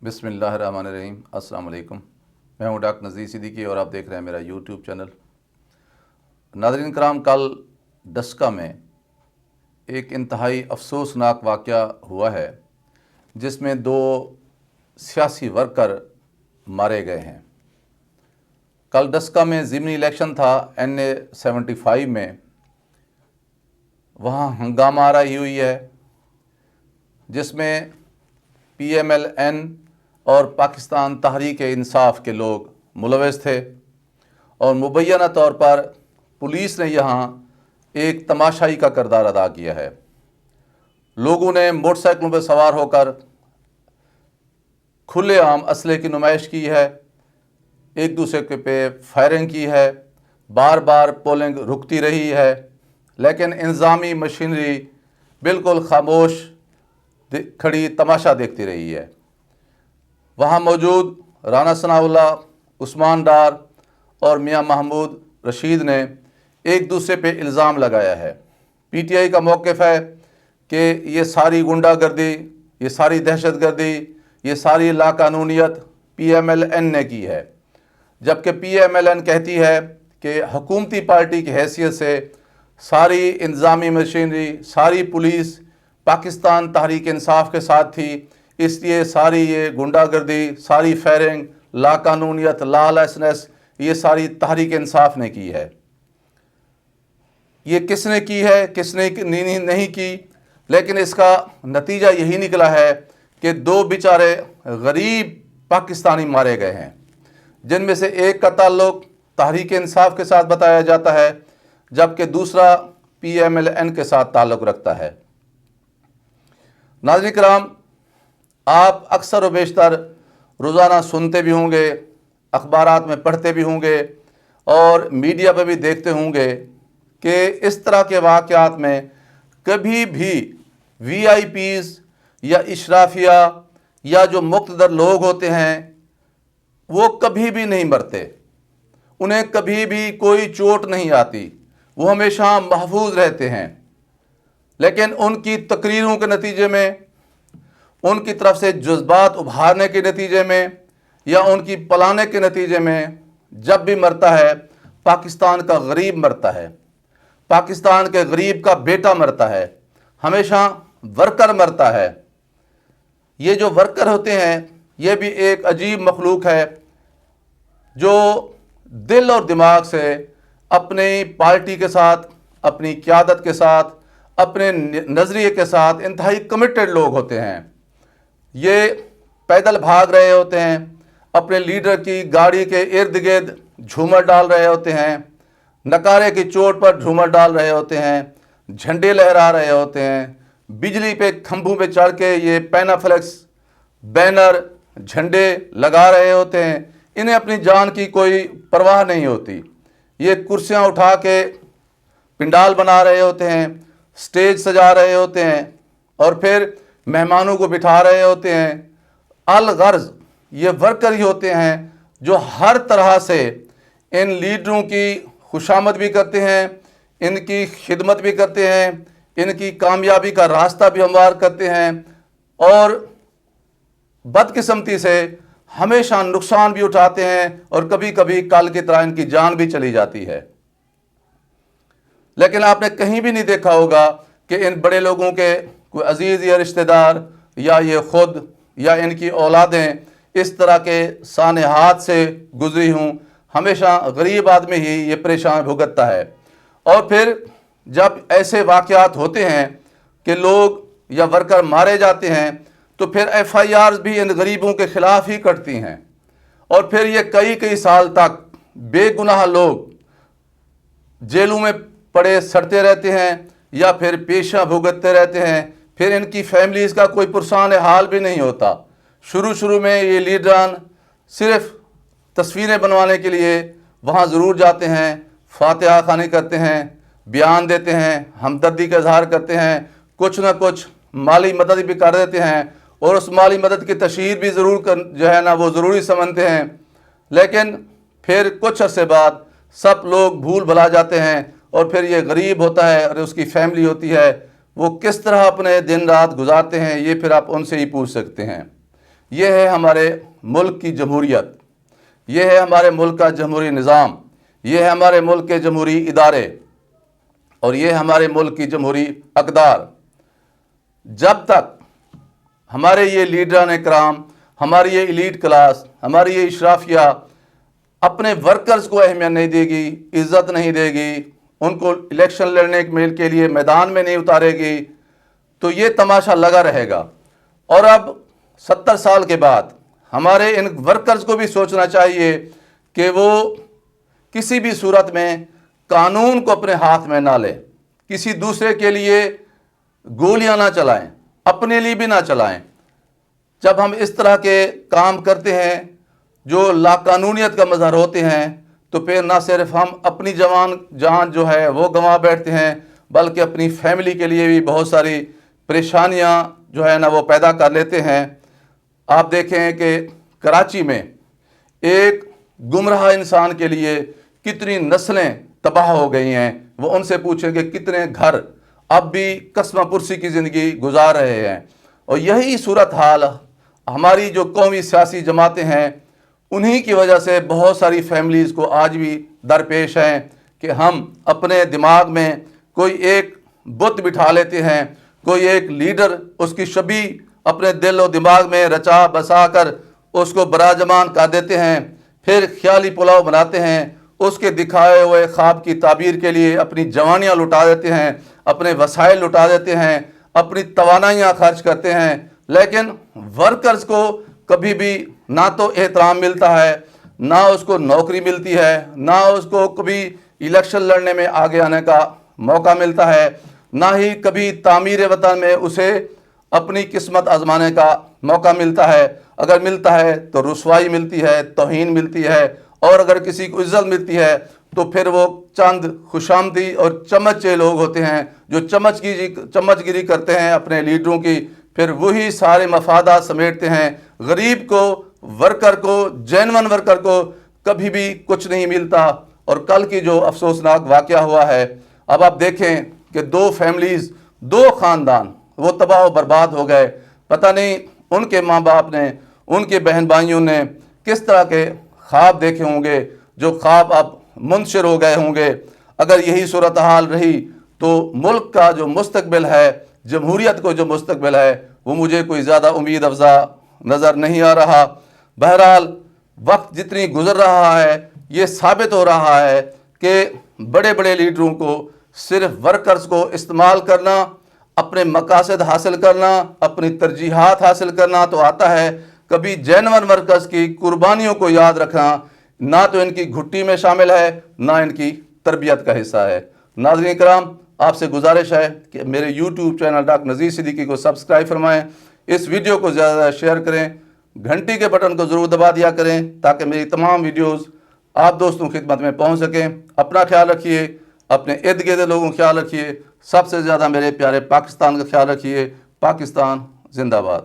बिस्मिल्लाहिर्रहमानिर्रहीम। अस्सलाम वालेकुम। मैं हूं डॉक्टर नज़ीर सिद्दीकी और आप देख रहे हैं मेरा यूट्यूब चैनल। नाज़रीन कराम, कल डस्का में एक इंतहाई अफसोसनाक वाक़या हुआ है जिसमें 2 सियासी वर्कर मारे गए हैं। कल डस्का में ज़िमनी इलेक्शन था NA 75 में। वहाँ हंगामा आराई हुई है जिसमें PMLN और पाकिस्तान तहरीक इंसाफ के लोग मुलविस थे और मुबैना तौर पर पुलिस ने यहाँ एक तमाशाई का किरदार अदा किया है। लोगों ने मोटरसाइकिलों पर सवार होकर खुलेआम असले की नुमाइश की है, एक दूसरे के पे फायरिंग की है, बार बार पोलिंग रुकती रही है, लेकिन इंतज़ामी मशीनरी बिल्कुल खामोश खड़ी तमाशा देखती रही है। वहाँ मौजूद राना सनाउल्लाह, उस्मान डार और मियां महमूद रशीद ने एक दूसरे पे इल्ज़ाम लगाया है। PTI का मौक़िफ़ है कि ये सारी गुंडागर्दी, ये सारी दहशतगर्दी, ये सारी लाकानूनियत PMLN ने की है, जबकि PMLN कहती है कि हुकूमती पार्टी की हैसियत से सारी इंतज़ामी मशीनरी, सारी पुलिस पाकिस्तान तहरीक इंसाफ के साथ थी, इसलिए सारी ये गुंडागर्दी, सारी फायरिंग, लाकानूनियत, लॉलेसनेस ये सारी तहरीक इंसाफ ने की है। ये किसने की है, किसने नहीं की, लेकिन इसका नतीजा यही निकला है कि 2 बेचारे गरीब पाकिस्तानी मारे गए हैं, जिनमें से एक का ताल्लुक तहरीक इंसाफ के साथ बताया जाता है जबकि दूसरा PMLN के साथ ताल्लुक़ रखता है। नाज़रीन कराम, आप अक्सर व बेशतर रोज़ाना सुनते भी होंगे, अखबारात में पढ़ते भी होंगे और मीडिया पर भी देखते होंगे कि इस तरह के वाक़यात में कभी भी VIPs या इशराफिया या जो मुक़्तदर लोग होते हैं वो कभी भी नहीं मरते, उन्हें कभी भी कोई चोट नहीं आती, वो हमेशा महफूज रहते हैं। लेकिन उनकी तकरीरों के नतीजे में, उनकी तरफ से जज्बात उभारने के नतीजे में या उनकी पलाने के नतीजे में जब भी मरता है, पाकिस्तान का गरीब मरता है, पाकिस्तान के गरीब का बेटा मरता है, हमेशा वर्कर मरता है। ये जो वर्कर होते हैं ये भी एक अजीब मखलूक है जो दिल और दिमाग से अपनी पार्टी के साथ, अपनी क़यादत के साथ, अपने नज़रिए के साथ इंतहाई कमिटेड लोग होते हैं। ये पैदल भाग रहे होते हैं, अपने लीडर की गाड़ी के इर्द गिर्द झूमर डाल रहे होते हैं, नकारे की चोट पर झूमर डाल रहे होते हैं, झंडे लहरा रहे होते हैं, बिजली पे खंभों पे चढ़ के ये पैनाफ्लेक्स बैनर झंडे लगा रहे होते हैं। इन्हें अपनी जान की कोई परवाह नहीं होती। ये कुर्सियां उठा के पिंडाल बना रहे होते हैं, स्टेज सजा रहे होते हैं और फिर मेहमानों को बिठा रहे होते हैं। अलगर्ज ये वर्कर ही होते हैं जो हर तरह से इन लीडरों की खुशामद भी करते हैं, इनकी खिदमत भी करते हैं, इनकी कामयाबी का रास्ता भी हमवार करते हैं और बदकिस्मती से हमेशा नुकसान भी उठाते हैं और कभी कभी कल की तरह इनकी जान भी चली जाती है। लेकिन आपने कहीं भी नहीं देखा होगा कि इन बड़े लोगों के कोई अजीज़ या रिश्तेदार या ये ख़ुद या इनकी औलादें इस तरह के सानेहात से गुजरी हूँ। हमेशा गरीब आदमी ही ये परेशान भुगतता है। और फिर जब ऐसे वाक़यात होते हैं कि लोग या वर्कर मारे जाते हैं तो फिर FIRs भी इन गरीबों के ख़िलाफ़ ही कटती हैं और फिर ये कई साल तक बेगुनाह लोग जेलों में पड़े सड़ते रहते हैं या फिर पेशा भुगतते रहते हैं। फिर इनकी फैमिलीज़ का कोई पुरसान हाल भी नहीं होता। शुरू में ये लीडरान सिर्फ़ तस्वीरें बनवाने के लिए वहाँ ज़रूर जाते हैं, फातिहा ख़वानी करते हैं, बयान देते हैं, हमदर्दी का इजहार करते हैं, कुछ ना कुछ माली मदद भी कर देते हैं और उस माली मदद की तशहीर भी ज़रूर जो है ना वो ज़रूरी समझते हैं। लेकिन फिर कुछ अरसे बाद सब लोग भूल भुला जाते हैं और फिर ये गरीब होता है और उसकी फैमिली होती है, वो किस तरह अपने दिन रात गुजारते हैं ये फिर आप उनसे ही पूछ सकते हैं। یہ ہے ہمارے ملک کی جمہوریت، یہ ہے ہمارے ملک کا جمہوری نظام، یہ ہے ہمارے ملک کے جمہوری ادارے، اور یہ ہمارے ملک کی جمہوری اقدار۔ جب تک ہمارے یہ لیڈران کرام، ہماری یہ ایلیٹ کلاس، ہماری یہ اشرافیہ اپنے ورکرز کو اہمیت نہیں دے گی، عزت نہیں دے گی، ان کو الیکشن لڑنے کے لیے میدان میں نہیں اتارے گی، تو یہ تماشا لگا رہے گا۔ اور اب 70 سال کے بعد ہمارے ان ورکرز کو بھی سوچنا چاہیے کہ وہ کسی بھی صورت میں قانون کو اپنے ہاتھ میں نہ لیں، کسی دوسرے کے لیے گولیاں نہ چلائیں، اپنے لیے بھی نہ چلائیں۔ جب ہم اس طرح کے کام کرتے ہیں جو لاقانونیت کا مظہر ہوتے ہیں، تو پھر نہ صرف ہم اپنی جان جو ہے وہ گنوا بیٹھتے ہیں، بلکہ اپنی فیملی کے لیے بھی بہت ساری پریشانیاں جو ہے نا وہ پیدا کر لیتے ہیں۔ آپ دیکھیں کہ کراچی میں ایک گمراہ انسان کے لیے کتنی نسلیں تباہ ہو گئی ہیں۔ وہ ان سے پوچھیں کہ کتنے گھر اب بھی قسمہ پرسی کی زندگی گزار رہے ہیں۔ اور یہی صورتحال ہماری جو قومی سیاسی جماعتیں ہیں، انہی کی وجہ سے بہت ساری فیملیز کو آج بھی درپیش ہیں کہ ہم اپنے دماغ میں کوئی ایک بت بٹھا لیتے ہیں، کوئی ایک لیڈر، اس کی شبیہ اپنے دل و دماغ میں رچا بسا کر اس کو براجمان کر دیتے ہیں، پھر خیالی پلاؤ بناتے ہیں، اس کے دکھائے ہوئے خواب کی تعبیر کے لیے اپنی جوانیاں لٹا دیتے ہیں، اپنے وسائل لٹا دیتے ہیں، اپنی توانائیاں خرچ کرتے ہیں، لیکن ورکرز کو کبھی بھی نہ تو احترام ملتا ہے، نہ اس کو نوکری ملتی ہے، نہ اس کو کبھی الیکشن لڑنے میں آگے آنے کا موقع ملتا ہے، نہ ہی کبھی تعمیر وطن میں اسے اپنی قسمت آزمانے کا موقع ملتا ہے۔ اگر ملتا ہے تو رسوائی ملتی ہے، توہین ملتی ہے، اور اگر کسی کو عزت ملتی ہے تو پھر وہ چند خوشامدی اور چمچے لوگ ہوتے ہیں جو چمچ گیری کرتے ہیں اپنے لیڈروں کی، پھر وہی سارے مفادات سمیٹتے ہیں۔ غریب کو، ورکر کو، جینون ورکر کو کبھی بھی کچھ نہیں ملتا۔ اور کل کی جو افسوسناک واقعہ ہوا ہے، اب آپ دیکھیں کہ 2 فیملیز، 2 خاندان وہ تباہ و برباد ہو گئے۔ پتہ نہیں ان کے ماں باپ نے، ان کے بہن بھائیوں نے کس طرح کے خواب دیکھے ہوں گے، جو خواب اب منتشر ہو گئے ہوں گے۔ اگر یہی صورتحال رہی تو ملک کا جو مستقبل ہے، جمہوریت کو جو مستقبل ہے، وہ مجھے کوئی زیادہ امید افزا نظر نہیں آ رہا۔ بہرحال وقت جتنی گزر رہا ہے، یہ ثابت ہو رہا ہے کہ بڑے بڑے لیڈروں کو صرف ورکرز کو استعمال کرنا، اپنے مقاصد حاصل کرنا، اپنی ترجیحات حاصل کرنا تو آتا ہے، کبھی جینون ورکرز کی قربانیوں کو یاد رکھنا نہ تو ان کی گھٹی میں شامل ہے، نہ ان کی تربیت کا حصہ ہے۔ ناظرین کرام، آپ سے گزارش ہے کہ میرے YouTube channel doctor Nazir Siddiqui کو سبسکرائب فرمائیں، اس ویڈیو کو زیادہ زیادہ شیئر کریں، گھنٹی کے بٹن کو ضرور دبا دیا کریں تاکہ میری تمام ویڈیوز آپ دوستوں کی خدمت میں پہنچ سکیں۔ اپنا خیال رکھیے، اپنے ارد گرد لوگوں کا خیال رکھیے، سب سے زیادہ میرے پیارے پاکستان کا خیال رکھیے۔ پاکستان زندہ باد۔